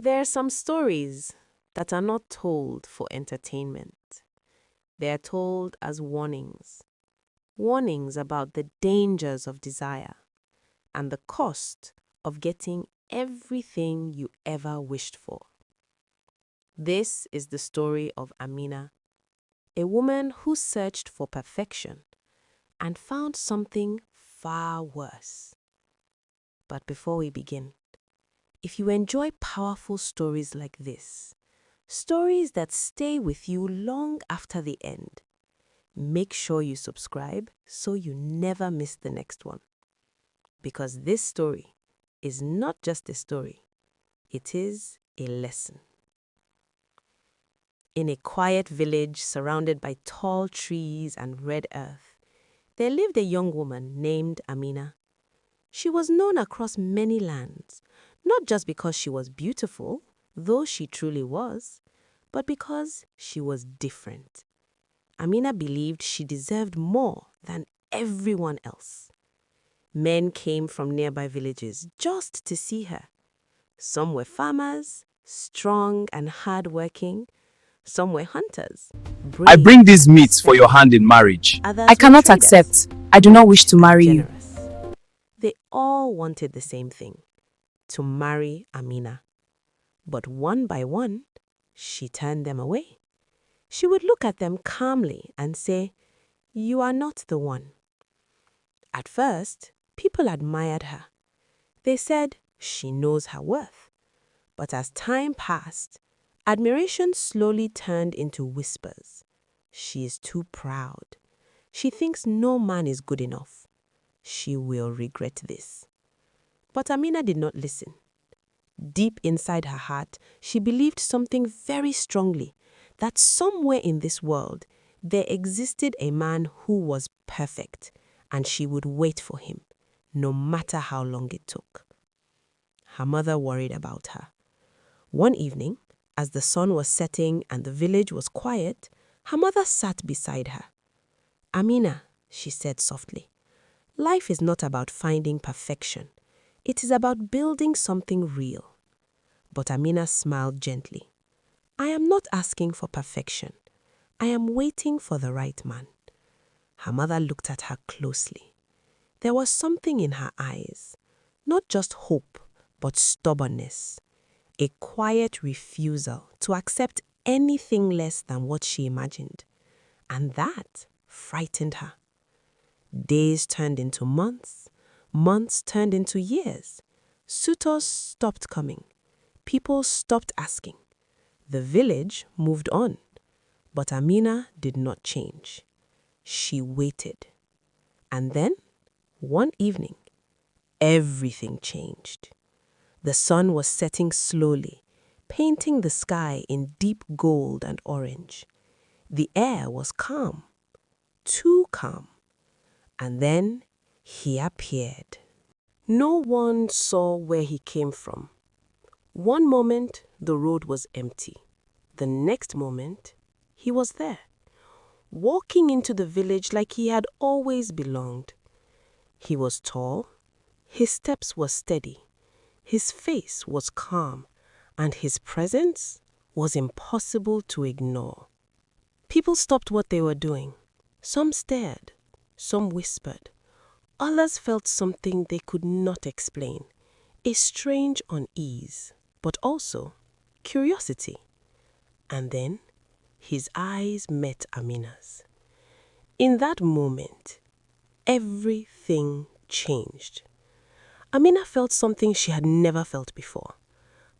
There are some stories that are not told for entertainment. They are told as warnings. Warnings about the dangers of desire and the cost of getting everything you ever wished for. This is the story of Amina, a woman who searched for perfection and found something far worse. But before we begin, if you enjoy powerful stories like this, stories that stay with you long after the end, make sure you subscribe so you never miss the next one. Because this story is not just a story, it is a lesson. In a quiet village surrounded by tall trees and red earth, there lived a young woman named Amina. She was known across many lands, not just because she was beautiful, though she truly was, but because she was different. Amina believed she deserved more than everyone else. Men came from nearby villages just to see her. Some were farmers, strong and hard-working. Some were hunters, I brave bring these and meats for your hand in marriage. others I were cannot traders, accept. I do not wish to marry you. generous. They all wanted the same thing, to marry Amina. But one by one, she turned them away. She would look at them calmly and say, "You are not the one." At first, people admired her. They said she knows her worth. But as time passed, admiration slowly turned into whispers. She is too proud. She thinks no man is good enough. She will regret this. But Amina did not listen. Deep inside her heart, she believed something very strongly, that somewhere in this world, there existed a man who was perfect, and she would wait for him, no matter how long it took. Her mother worried about her. One evening, as the sun was setting and the village was quiet, her mother sat beside her. "Amina," she said softly, "life is not about finding perfection. It is about building something real." But Amina smiled gently. "I am not asking for perfection. I am waiting for the right man." Her mother looked at her closely. There was something in her eyes, not just hope, but stubbornness, a quiet refusal to accept anything less than what she imagined. And that frightened her. Days turned into months, months turned into years. Suitors stopped coming. People stopped asking. The village moved on. But Amina did not change. She waited. And then, one evening, everything changed. The sun was setting slowly, painting the sky in deep gold and orange. The air was calm, too calm. And then he appeared. No one saw where he came from. One moment, the road was empty. The next moment, he was there, walking into the village like he had always belonged. He was tall, his steps were steady, his face was calm, and his presence was impossible to ignore. People stopped what they were doing. Some stared, some whispered. Others felt something they could not explain, a strange unease, but also curiosity. And then his eyes met Amina's. In that moment, everything changed. Amina felt something she had never felt before.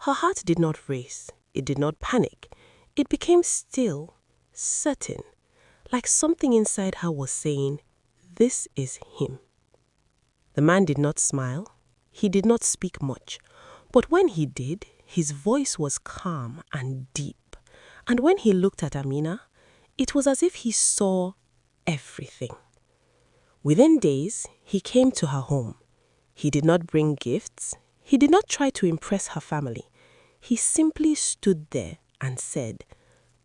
Her heart did not race, it did not panic. It became still, certain, like something inside her was saying, "This is him." The man did not smile, he did not speak much, but when he did, his voice was calm and deep. And when he looked at Amina, it was as if he saw everything. Within days, he came to her home. He did not bring gifts. He did not try to impress her family. He simply stood there and said,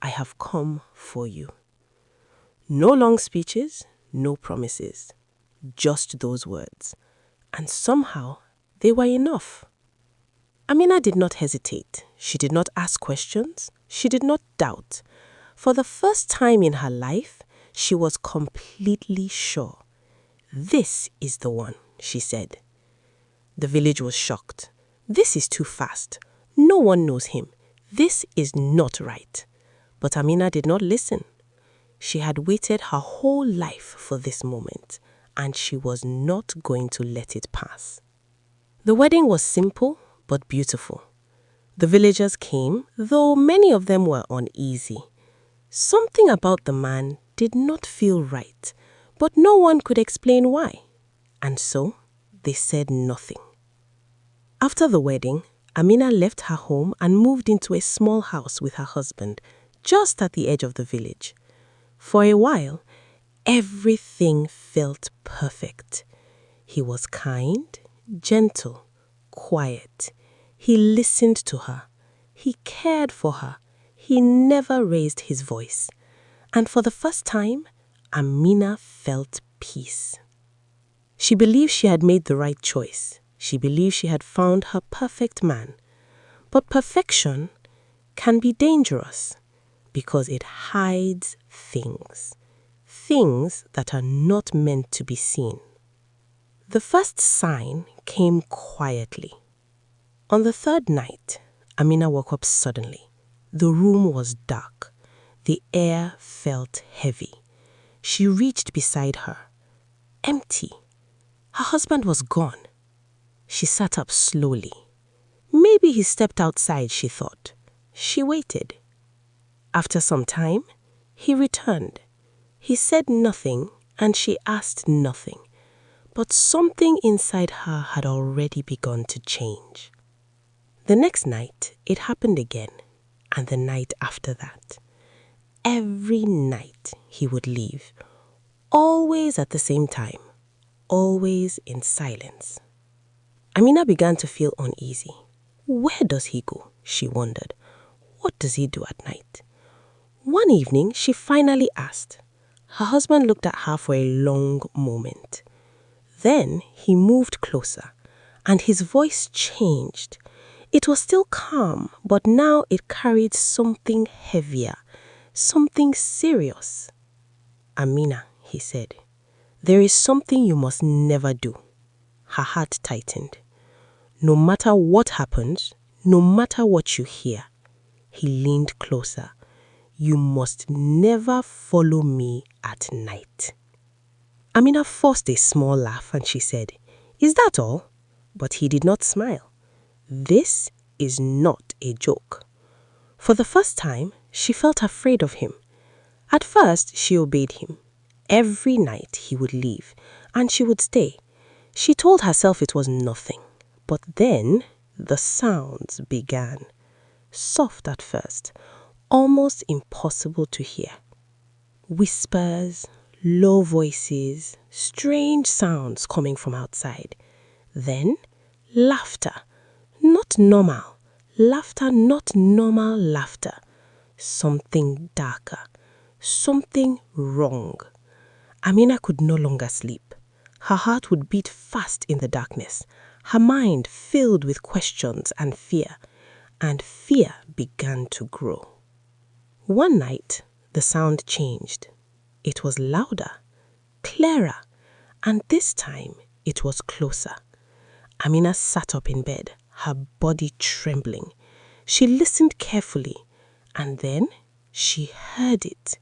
"I have come for you." No long speeches, no promises, just those words. And somehow, they were enough. Amina did not hesitate. She did not ask questions. She did not doubt. For the first time in her life, she was completely sure. "This is the one," she said. The village was shocked. "This is too fast. No one knows him. This is not right." But Amina did not listen. She had waited her whole life for this moment, and she was not going to let it pass. The wedding was simple but beautiful. The villagers came, though many of them were uneasy. Something about the man did not feel right, but no one could explain why. And so they said nothing. After the wedding, Amina left her home and moved into a small house with her husband, just at the edge of the village. For a while, everything felt perfect. He was kind, gentle, quiet. He listened to her. He cared for her. He never raised his voice. And for the first time, Amina felt peace. She believed she had made the right choice. She believed she had found her perfect man. But perfection can be dangerous because it hides things that are not meant to be seen. The first sign came quietly. On the third night, Amina woke up suddenly. The room was dark. The air felt heavy. She reached beside her. Empty. Her husband was gone. She sat up slowly. Maybe he stepped outside, she thought. She waited. After some time, he returned. He said nothing, and she asked nothing. But something inside her had already begun to change. The next night, it happened again, and the night after that. Every night he would leave, always at the same time, always in silence. Amina began to feel uneasy. Where does he go? She wondered. What does he do at night? One evening, she finally asked. Her husband looked at her for a long moment. Then he moved closer, and his voice changed. It was still calm, but now it carried something heavier, something serious. "Amina," he said, "there is something you must never do." Her heart tightened. "No matter what happens, no matter what you hear," he leaned closer, "you must never follow me at night." Amina forced a small laugh and she said, "Is that all?" But he did not smile. "This is not a joke." For the first time, she felt afraid of him. At first, she obeyed him. Every night he would leave, and she would stay. She told herself it was nothing. But then the sounds began. Soft at first, almost impossible to hear. Whispers, low voices, strange sounds coming from outside. Then laughter, not normal. Laughter, not normal laughter. Something darker, something wrong. Amina could no longer sleep. Her heart would beat fast in the darkness. Her mind filled with questions and fear began to grow. One night, the sound changed. It was louder, clearer, and this time it was closer. Amina sat up in bed, her body trembling. She listened carefully, and then she heard it.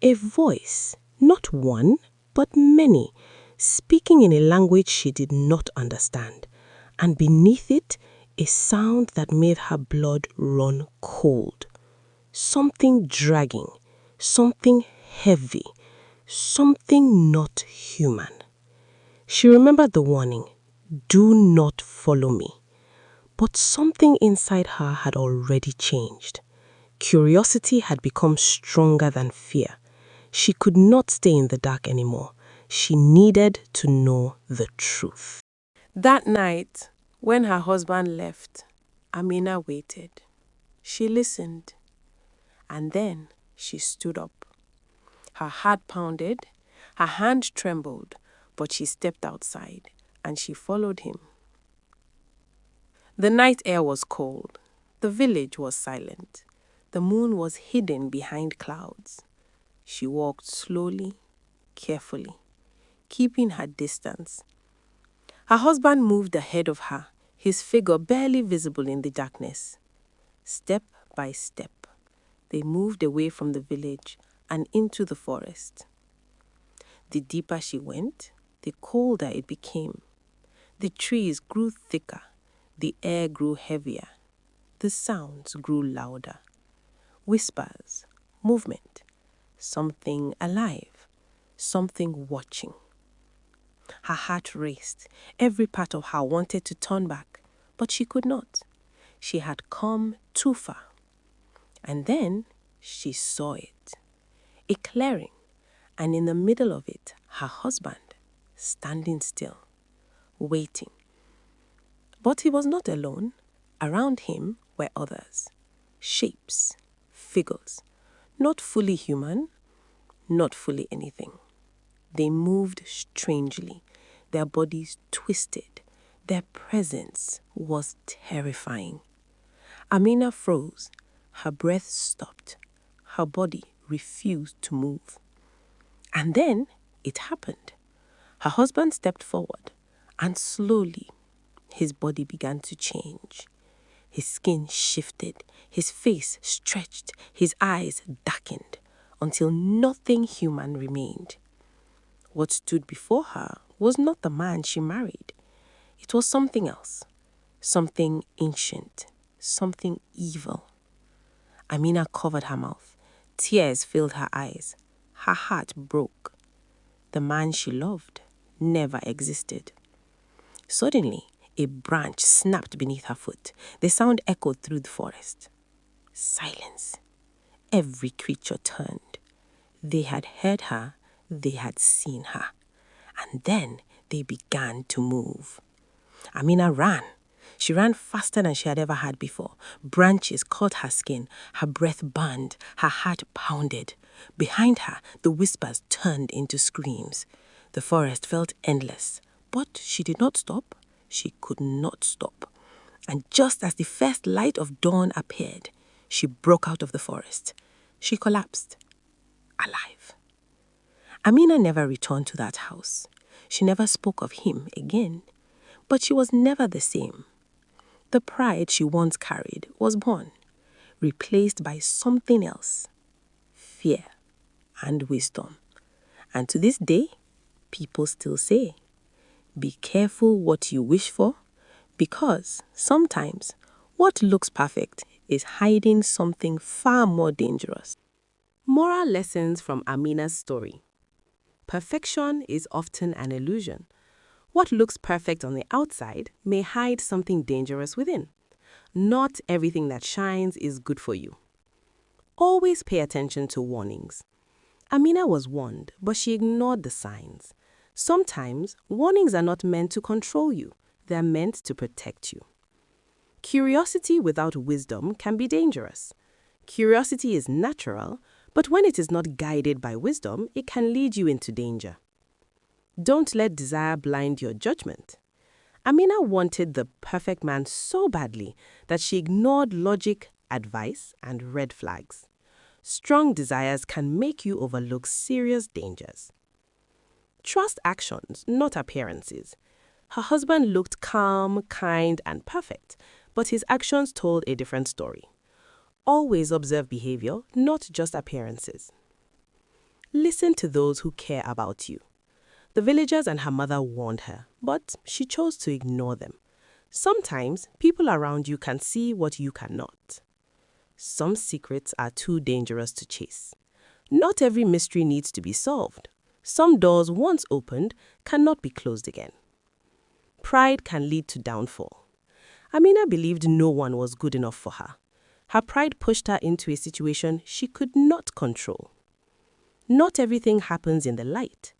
A voice, not one, but many, speaking in a language she did not understand, and beneath it, a sound that made her blood run cold. Something dragging, something heavy, something not human. She remembered the warning, "Do not follow me." But something inside her had already changed. Curiosity had become stronger than fear. She could not stay in the dark anymore. She needed to know the truth. That night, when her husband left, Amina waited. She listened. And then she stood up. Her heart pounded, her hand trembled, but she stepped outside and she followed him. The night air was cold. The village was silent. The moon was hidden behind clouds. She walked slowly, carefully, keeping her distance. Her husband moved ahead of her, his figure barely visible in the darkness. Step by step, they moved away from the village and into the forest. The deeper she went, the colder it became. The trees grew thicker, the air grew heavier, the sounds grew louder. Whispers, movement, something alive, something watching. Her heart raced. Every part of her wanted to turn back, but she could not. She had come too far. And then she saw it. A clearing, and in the middle of it, her husband, standing still, waiting. But he was not alone. Around him were others, shapes, figures, not fully human, not fully anything. They moved strangely, their bodies twisted. Their presence was terrifying. Amina froze. Her breath stopped. Her body refused to move. And then it happened. Her husband stepped forward, and slowly his body began to change. His skin shifted, his face stretched, his eyes darkened, until nothing human remained. What stood before her was not the man she married. It was something else, something ancient, something evil. Amina covered her mouth. Tears filled her eyes. Her heart broke. The man she loved never existed. Suddenly, a branch snapped beneath her foot. The sound echoed through the forest. Silence. Every creature turned. They had heard her. They had seen her. And then they began to move. Amina ran. She ran faster than she had ever had before. Branches caught her skin. Her breath burned. Her heart pounded. Behind her, the whispers turned into screams. The forest felt endless. But she did not stop. She could not stop. And just as the first light of dawn appeared, she broke out of the forest. She collapsed, alive. Amina never returned to that house. She never spoke of him again. But she was never the same. The pride she once carried was gone, replaced by something else, fear and wisdom. And to this day, people still say, be careful what you wish for, because sometimes what looks perfect is hiding something far more dangerous. Moral lessons from Amina's story. Perfection is often an illusion. What looks perfect on the outside may hide something dangerous within. Not everything that shines is good for you. Always pay attention to warnings. Amina was warned, but she ignored the signs. Sometimes, warnings are not meant to control you. They're meant to protect you. Curiosity without wisdom can be dangerous. Curiosity is natural, but when it is not guided by wisdom, it can lead you into danger. Don't let desire blind your judgment. Amina wanted the perfect man so badly that she ignored logic, advice, and red flags. Strong desires can make you overlook serious dangers. Trust actions, not appearances. Her husband looked calm, kind, and perfect, but his actions told a different story. Always observe behavior, not just appearances. Listen to those who care about you. The villagers and her mother warned her, but she chose to ignore them. Sometimes, people around you can see what you cannot. Some secrets are too dangerous to chase. Not every mystery needs to be solved. Some doors once opened cannot be closed again. Pride can lead to downfall. Amina believed no one was good enough for her. Her pride pushed her into a situation she could not control. Not everything happens in the light.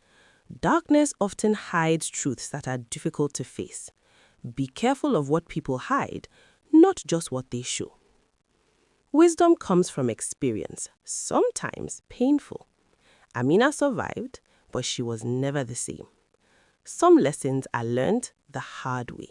Darkness often hides truths that are difficult to face. Be careful of what people hide, not just what they show. Wisdom comes from experience, sometimes painful. Amina survived, but she was never the same. Some lessons are learned the hard way.